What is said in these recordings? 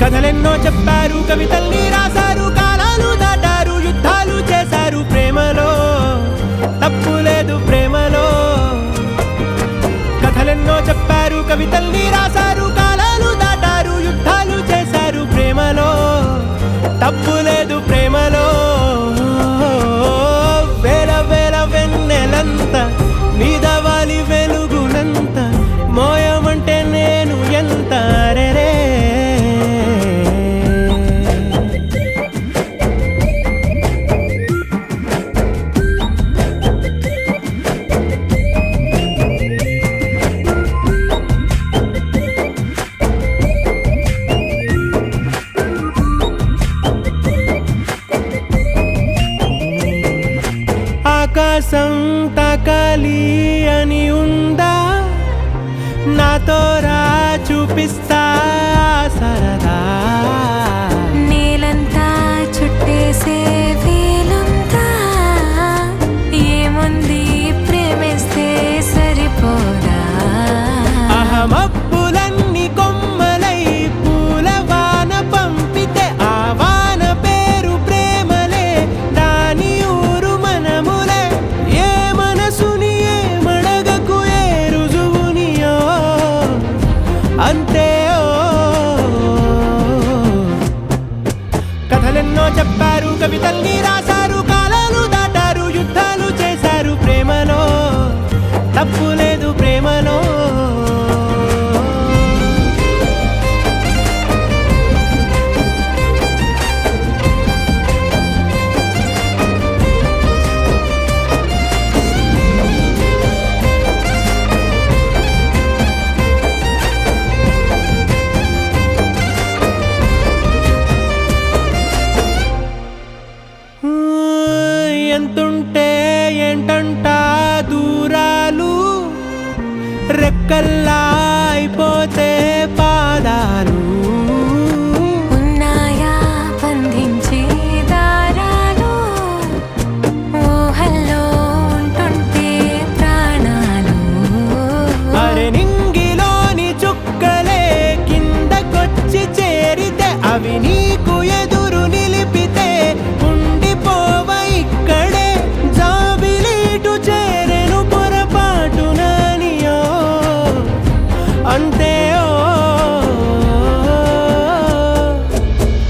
కథలెన్నో చెప్పారు, కవితల్ని రాశారు, కాలాలు దాటారు, యుద్ధాలు చేశారు ప్రేమలో, తప్పు లేదు ప్రేమలో. కథలెన్నో చెప్పారు, కవితల్ని రాశారు, కాలాలు దాటారు, యుద్ధాలు చేశారు ప్రేమలో, తప్పు లేదు ప్రేమలో. వేల వేల వెన్నెలంత నీదవాలి వెలుగునంత, మోయమంటే నేను ఎంత రే. ఆకాశం తాకాలి అని ఉందా, నాతో రా చూపిస్తా సరదా. నేలంతా చుట్టేసే వేలుంతా, ఏముంది ప్రేమిస్తే సరిపోదా. అహమప్పులన్నీ కొమ్మలై పూల వాన పంపితే, ఆ వాన పేరు ప్రేమలే, దాని ఊరు మనములే. ఏ మనసుని ఏ మడగకు, ఏ రుజువునియో అంతే. కథలెన్నో చెప్పారు, కవితల్ని రాశారు, కాలాలు దాటారు, యుద్ధాలు చేశారు ప్రేమలో, తప్పు లేదు ప్రేమలో. ఎంతుంటే ఏంటంట దూరాలు, రెక్కల్లా అయిపోతే పాదాలు. ఉన్నాయా బంధించే దారాలు, ఊహల్లో ఉంటుంటే ప్రాణాలు. అరే నింగిలోని చుక్కలే కిందకొచ్చి చేరితే, అవి నీకు ఎదురు నిలిపితే ఉండిపోవ ఇక్కడే. జాబిలీటు చేరెను పొరపాటుననియో అంతే.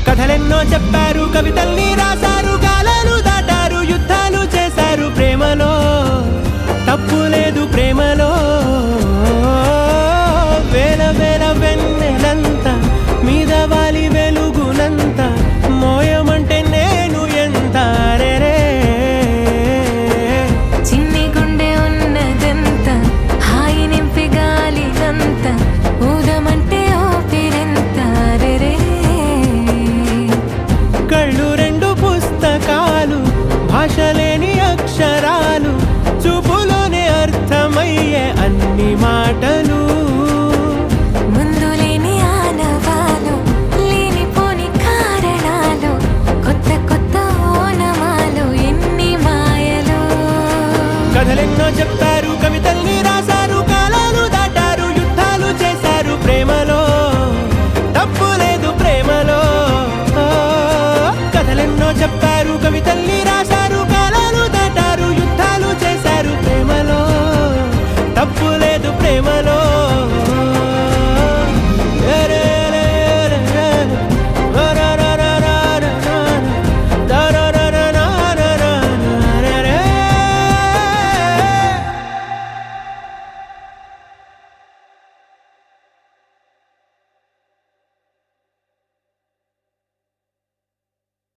కథలెన్నో చెప్పారు, కవితల్ని